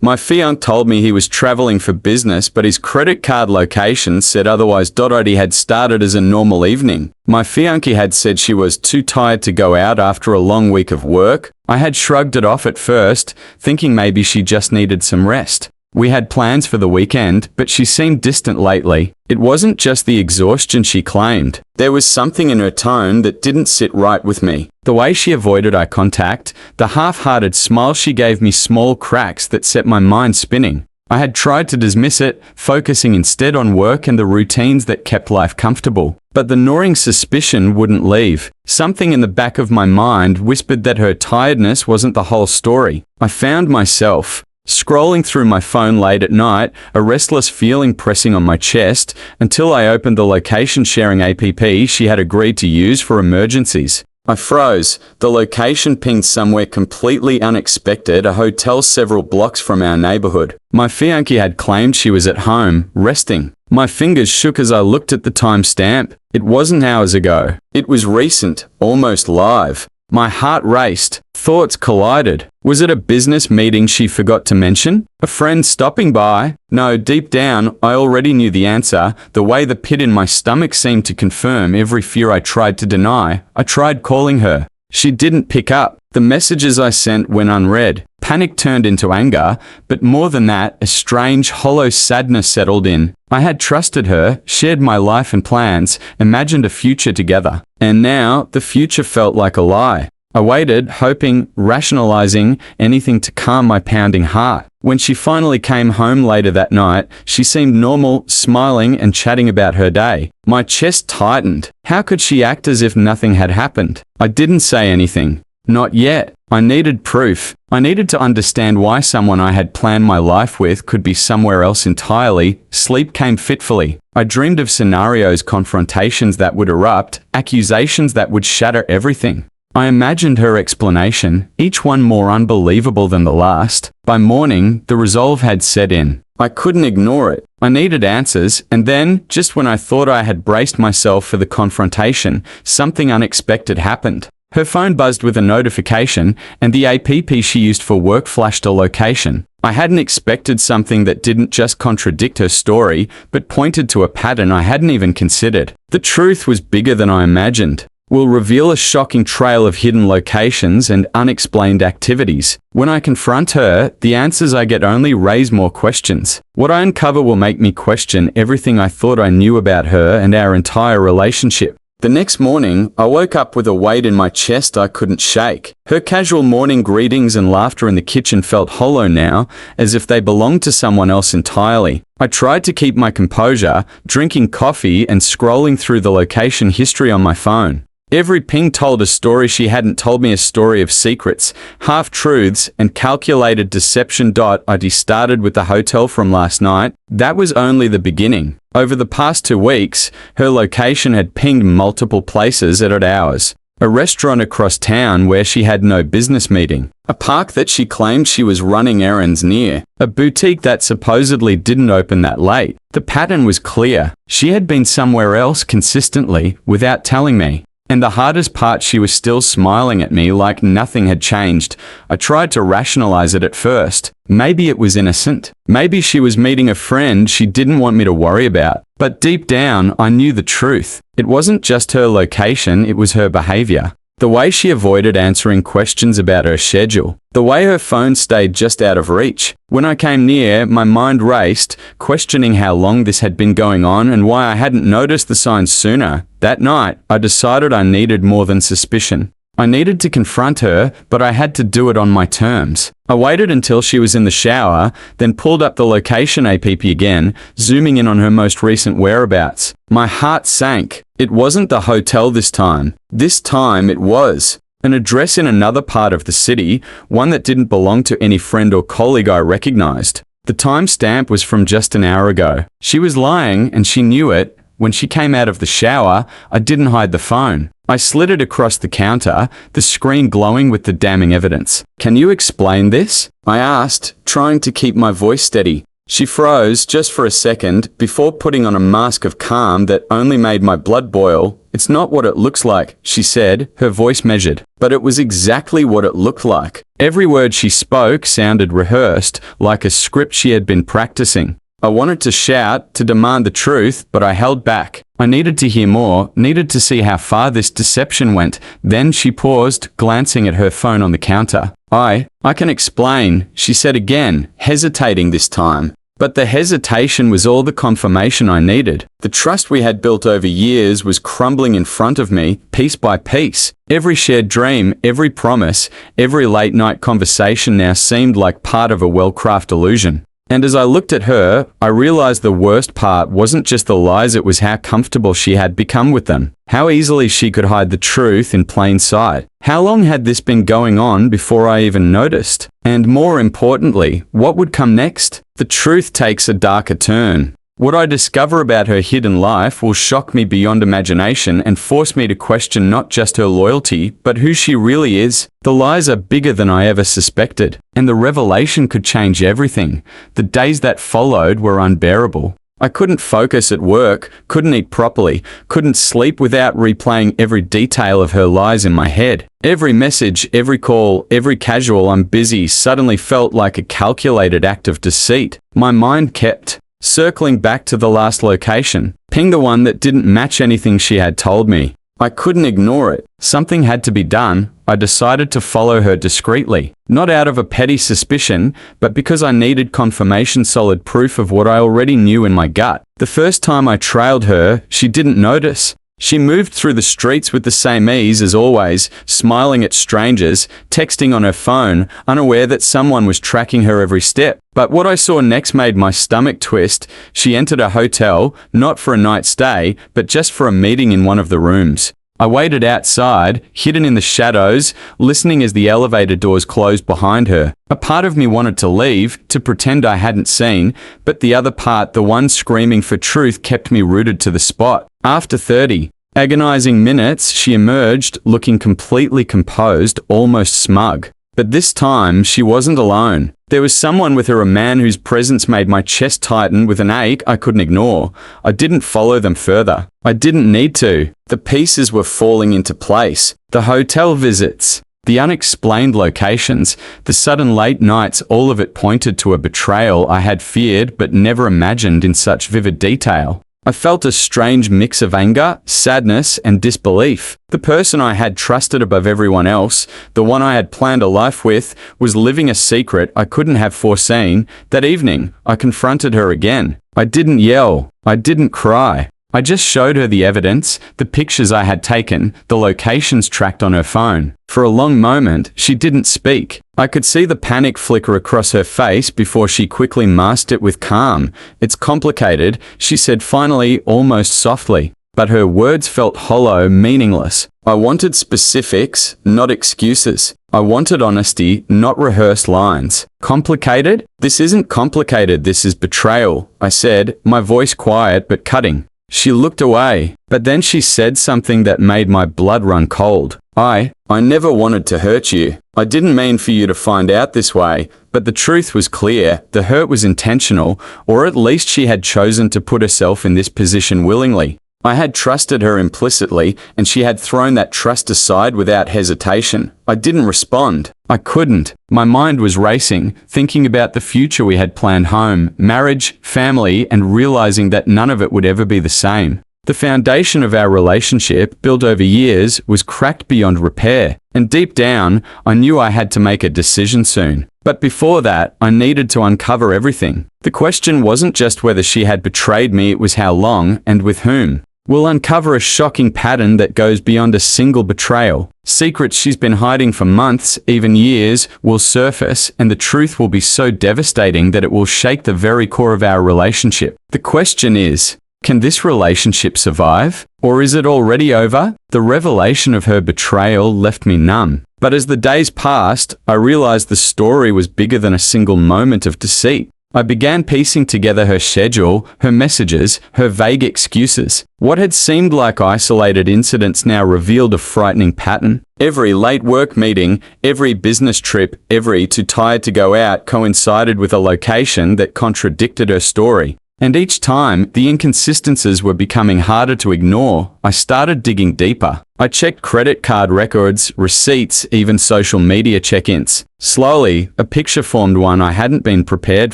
My fiancé told me he was traveling for business, but his credit card location said otherwise. It had started as a normal evening. My fiancé had said she was too tired to go out after a long week of work. I had shrugged it off at first, thinking maybe she just needed some rest. We had plans for the weekend, but she seemed distant lately. It wasn't just the exhaustion she claimed. There was something in her tone that didn't sit right with me. The way she avoided eye contact, the half-hearted smile she gave me, small cracks that set my mind spinning. I had tried to dismiss it, focusing instead on work and the routines that kept life comfortable. But the gnawing suspicion wouldn't leave. Something in the back of my mind whispered that her tiredness wasn't the whole story. I found myself scrolling through my phone late at night, a restless feeling pressing on my chest, until I opened the location sharing app she had agreed to use for emergencies. I froze. The location pinged somewhere completely unexpected, a hotel several blocks from our neighborhood. My fiancé had claimed she was at home, resting. My fingers shook as I looked at the timestamp. It wasn't hours ago. It was recent, almost live. My heart raced. Thoughts collided. Was it a business meeting she forgot to mention? A friend stopping by? No, deep down, I already knew the answer. The way the pit in my stomach seemed to confirm every fear I tried to deny. I tried calling her. She didn't pick up. The messages I sent went unread. Panic turned into anger, but more than that, a strange, hollow sadness settled in. I had trusted her, shared my life and plans, imagined a future together. And now, the future felt like a lie. I waited, hoping, rationalizing, anything to calm my pounding heart. When she finally came home later that night, she seemed normal, smiling and chatting about her day. My chest tightened. How could she act as if nothing had happened? I didn't say anything. Not yet. I needed proof. I needed to understand why someone I had planned my life with could be somewhere else entirely. Sleep came fitfully. I dreamed of scenarios, confrontations that would erupt, accusations that would shatter everything. I imagined her explanation, each one more unbelievable than the last. By morning, the resolve had set in. I couldn't ignore it. I needed answers, and then, just when I thought I had braced myself for the confrontation, something unexpected happened. Her phone buzzed with a notification, and the app she used for work flashed a location. I hadn't expected something that didn't just contradict her story, but pointed to a pattern I hadn't even considered. The truth was bigger than I imagined. Will reveal a shocking trail of hidden locations and unexplained activities. When I confront her, the answers I get only raise more questions. What I uncover will make me question everything I thought I knew about her and our entire relationship. The next morning, I woke up with a weight in my chest I couldn't shake. Her casual morning greetings and laughter in the kitchen felt hollow now, as if they belonged to someone else entirely. I tried to keep my composure, drinking coffee and scrolling through the location history on my phone. Every ping told a story she hadn't told me, a story of secrets, half-truths, and calculated deception. I started with the hotel from last night. That was only the beginning. Over the past 2 weeks, her location had pinged multiple places at odd hours. A restaurant across town where she had no business meeting. A park that she claimed she was running errands near. A boutique that supposedly didn't open that late. The pattern was clear. She had been somewhere else consistently, without telling me. And the hardest part, she was still smiling at me like nothing had changed. I tried to rationalize it at first. Maybe it was innocent. Maybe she was meeting a friend she didn't want me to worry about. But deep down, I knew the truth. It wasn't just her location, it was her behavior. The way she avoided answering questions about her schedule. The way her phone stayed just out of reach. When I came near, my mind raced, questioning how long this had been going on and why I hadn't noticed the signs sooner. That night, I decided I needed more than suspicion. I needed to confront her, but I had to do it on my terms. I waited until she was in the shower, then pulled up the location app again, zooming in on her most recent whereabouts. My heart sank. It wasn't the hotel this time. This time it was an address in another part of the city, one that didn't belong to any friend or colleague I recognized. The timestamp was from just an hour ago. She was lying, and she knew it. When she came out of the shower, I didn't hide the phone. I slid it across the counter, the screen glowing with the damning evidence. "Can you explain this?" I asked, trying to keep my voice steady. She froze just for a second before putting on a mask of calm that only made my blood boil. "It's not what it looks like," she said, her voice measured. But it was exactly what it looked like. Every word she spoke sounded rehearsed, like a script she had been practicing. I wanted to shout, to demand the truth, but I held back. I needed to hear more, needed to see how far this deception went. Then she paused, glancing at her phone on the counter. I can explain," she said again, hesitating this time. But the hesitation was all the confirmation I needed. The trust we had built over years was crumbling in front of me, piece by piece. Every shared dream, every promise, every late-night conversation now seemed like part of a well-crafted illusion. And as I looked at her, I realized the worst part wasn't just the lies, it was how comfortable she had become with them. How easily she could hide the truth in plain sight. How long had this been going on before I even noticed? And more importantly, what would come next? The truth takes a darker turn. What I discover about her hidden life will shock me beyond imagination and force me to question not just her loyalty, but who she really is. The lies are bigger than I ever suspected, and the revelation could change everything. The days that followed were unbearable. I couldn't focus at work, couldn't eat properly, couldn't sleep without replaying every detail of her lies in my head. Every message, every call, every casual "I'm busy" suddenly felt like a calculated act of deceit. My mind kept circling back to the last location, ping the one that didn't match anything she had told me. I couldn't ignore it. Something had to be done. I decided to follow her discreetly, not out of a petty suspicion, but because I needed confirmation, solid proof of what I already knew in my gut. The first time I trailed her, she didn't notice. She moved through the streets with the same ease as always, smiling at strangers, texting on her phone, unaware that someone was tracking her every step. But what I saw next made my stomach twist. She entered a hotel, not for a night stay, but just for a meeting in one of the rooms. I waited outside, hidden in the shadows, listening as the elevator doors closed behind her. A part of me wanted to leave, to pretend I hadn't seen, but the other part, the one screaming for truth, kept me rooted to the spot. After 30 agonizing minutes, she emerged, looking completely composed, almost smug. But this time, she wasn't alone. There was someone with her, a man whose presence made my chest tighten with an ache I couldn't ignore. I didn't follow them further. I didn't need to. The pieces were falling into place. The hotel visits, the unexplained locations, the sudden late nights, all of it pointed to a betrayal I had feared but never imagined in such vivid detail. I felt a strange mix of anger, sadness, and disbelief. The person I had trusted above everyone else, the one I had planned a life with, was living a secret I couldn't have foreseen. That evening, I confronted her again. I didn't yell. I didn't cry. I just showed her the evidence, the pictures I had taken, the locations tracked on her phone. For a long moment, she didn't speak. I could see the panic flicker across her face before she quickly masked it with calm. "It's complicated," she said finally, almost softly. But her words felt hollow, meaningless. I wanted specifics, not excuses. I wanted honesty, not rehearsed lines. "Complicated? This isn't complicated, this is betrayal," I said, my voice quiet but cutting. She looked away, but then she said something that made my blood run cold. I never wanted to hurt you. I didn't mean for you to find out this way, but the truth was clear. The hurt was intentional, or at least she had chosen to put herself in this position willingly. I had trusted her implicitly, and she had thrown that trust aside without hesitation. I didn't respond. I couldn't. My mind was racing, thinking about the future we had planned: home, marriage, family, and realizing that none of it would ever be the same. The foundation of our relationship, built over years, was cracked beyond repair, and deep down, I knew I had to make a decision soon. But before that, I needed to uncover everything. The question wasn't just whether she had betrayed me, it was how long and with whom. We'll uncover a shocking pattern that goes beyond a single betrayal. Secrets she's been hiding for months, even years, will surface, and the truth will be so devastating that it will shake the very core of our relationship. The question is, can this relationship survive? Or is it already over? The revelation of her betrayal left me numb. But as the days passed, I realized the story was bigger than a single moment of deceit. I began piecing together her schedule, her messages, her vague excuses. What had seemed like isolated incidents now revealed a frightening pattern. Every late work meeting, every business trip, every too tired to go out coincided with a location that contradicted her story. And each time, the inconsistencies were becoming harder to ignore. I started digging deeper. I checked credit card records, receipts, even social media check-ins. Slowly, a picture formed, one I hadn't been prepared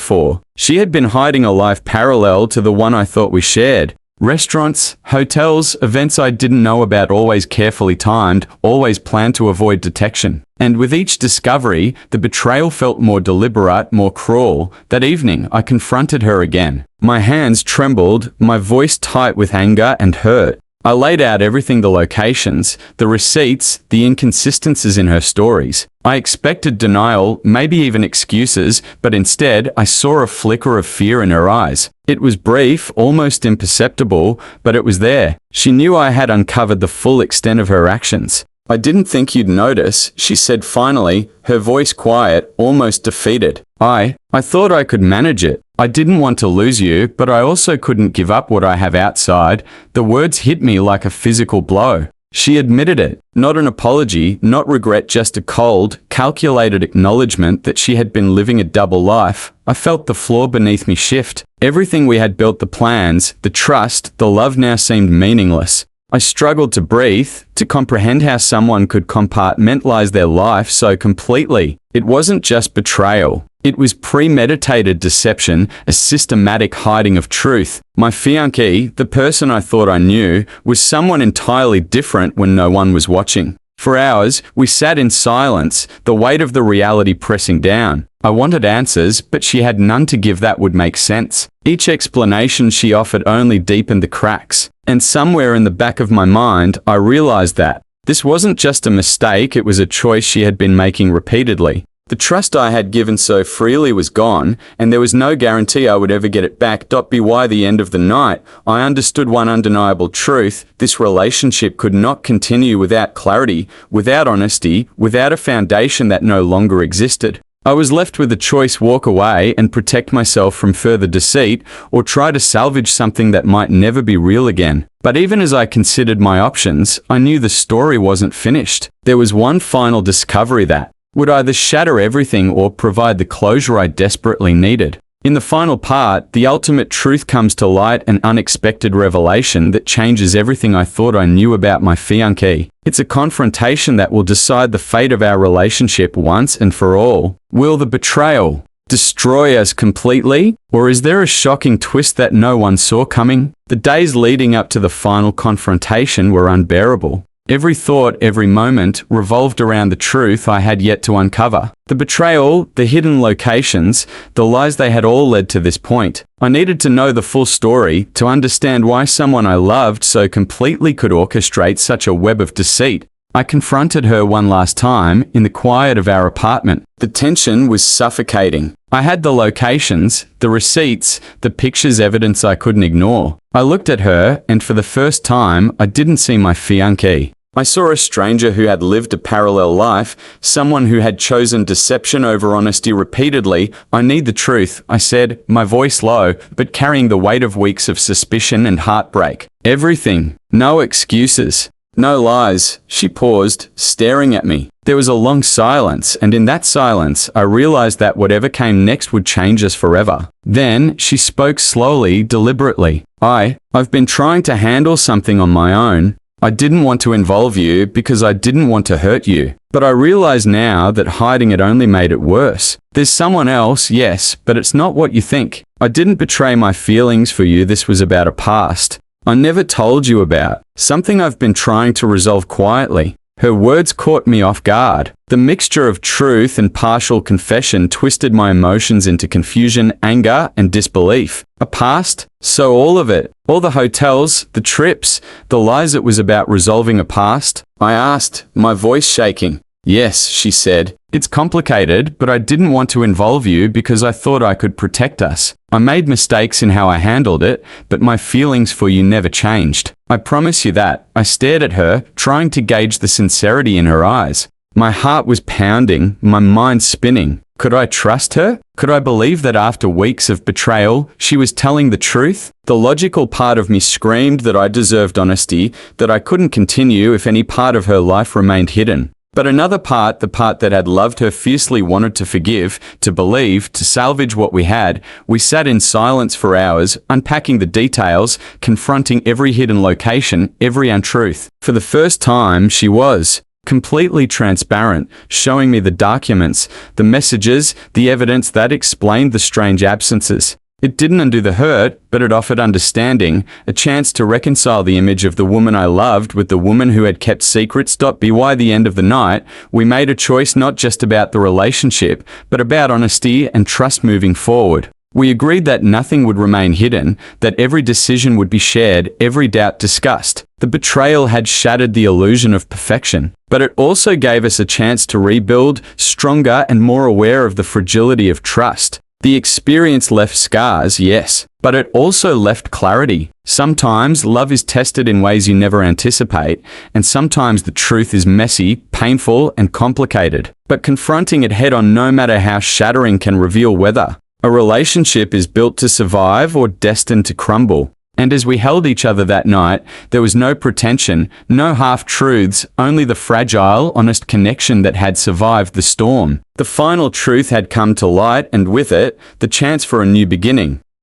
for. She had been hiding a life parallel to the one I thought we shared. Restaurants, hotels, events I didn't know about, always carefully timed, always planned to avoid detection. And with each discovery, the betrayal felt more deliberate, more cruel. That evening, I confronted her again. My hands trembled, my voice tight with anger and hurt. I laid out everything, the locations, the receipts, the inconsistencies in her stories. I expected denial, maybe even excuses, but instead I saw a flicker of fear in her eyes. It was brief, almost imperceptible, but it was there. She knew I had uncovered the full extent of her actions. "I didn't think you'd notice," she said finally, her voice quiet, almost defeated. I thought I could manage it. I didn't want to lose you, but I also couldn't give up what I have outside." The words hit me like a physical blow. She admitted it. Not an apology, not regret, just a cold, calculated acknowledgement that she had been living a double life. I felt the floor beneath me shift. Everything we had built, the plans, the trust, the love, now seemed meaningless. I struggled to breathe, to comprehend how someone could compartmentalize their life so completely. It wasn't just betrayal. It was premeditated deception, a systematic hiding of truth. My fiancé, the person I thought I knew, was someone entirely different when no one was watching. For hours, we sat in silence, the weight of the reality pressing down. I wanted answers, but she had none to give that would make sense. Each explanation she offered only deepened the cracks. And somewhere in the back of my mind, I realized that this wasn't just a mistake, it was a choice she had been making repeatedly. The trust I had given so freely was gone, and there was no guarantee I would ever get it back. By the end of the night, I understood one undeniable truth: this relationship could not continue without clarity, without honesty, without a foundation that no longer existed. I was left with a choice: walk away and protect myself from further deceit, or try to salvage something that might never be real again. But even as I considered my options, I knew the story wasn't finished. There was one final discovery that would either shatter everything or provide the closure I desperately needed. In the final part, the ultimate truth comes to light, an unexpected revelation that changes everything I thought I knew about my fiancé. It's a confrontation that will decide the fate of our relationship once and for all. Will the betrayal destroy us completely? Or is there a shocking twist that no one saw coming? The days leading up to the final confrontation were unbearable. Every thought, every moment, revolved around the truth I had yet to uncover. The betrayal, the hidden locations, the lies, they had all led to this point. I needed to know the full story, to understand why someone I loved so completely could orchestrate such a web of deceit. I confronted her one last time, in the quiet of our apartment. The tension was suffocating. I had the locations, the receipts, the pictures, evidence I couldn't ignore. I looked at her, and for the first time, I didn't see my fiancé. I saw a stranger who had lived a parallel life, someone who had chosen deception over honesty repeatedly. "I need the truth," I said, my voice low, but carrying the weight of weeks of suspicion and heartbreak. "Everything. No excuses. No lies." She paused, staring at me. There was a long silence, and in that silence, I realized that whatever came next would change us forever. Then, she spoke slowly, deliberately. I've been trying to handle something on my own. I didn't want to involve you because I didn't want to hurt you. But I realize now that hiding it only made it worse. There's someone else, yes, but it's not what you think. I didn't betray my feelings for you. This was about a past I never told you about, something I've been trying to resolve quietly. Her words caught me off guard. The mixture of truth and partial confession twisted my emotions into confusion, anger, and disbelief. A past? So all of it? All the hotels, the trips, the lies, it was about resolving a past? I asked, my voice shaking. "Yes," she said. "It's complicated, but I didn't want to involve you because I thought I could protect us. I made mistakes in how I handled it, but my feelings for you never changed. I promise you that." I stared at her, trying to gauge the sincerity in her eyes. My heart was pounding, my mind spinning. Could I trust her? Could I believe that after weeks of betrayal, she was telling the truth? The logical part of me screamed that I deserved honesty, that I couldn't continue if any part of her life remained hidden. But another part, the part that had loved her fiercely, wanted to forgive, to believe, to salvage what we had. We sat in silence for hours, unpacking the details, confronting every hidden location, every untruth. For the first time, she was completely transparent, showing me the documents, the messages, the evidence that explained the strange absences. It didn't undo the hurt, but it offered understanding, a chance to reconcile the image of the woman I loved with the woman who had kept secrets. By the end of the night, we made a choice not just about the relationship, but about honesty and trust moving forward. We agreed that nothing would remain hidden, that every decision would be shared, every doubt discussed. The betrayal had shattered the illusion of perfection, but it also gave us a chance to rebuild, stronger and more aware of the fragility of trust. The experience left scars, yes, but it also left clarity. Sometimes love is tested in ways you never anticipate, and sometimes the truth is messy, painful, and complicated. But confronting it head-on, no matter how shattering, can reveal whether a relationship is built to survive or destined to crumble. And as we held each other that night, there was no pretension, no half-truths, only the fragile, honest connection that had survived the storm. The final truth had come to light, and with it, the chance for a new beginning.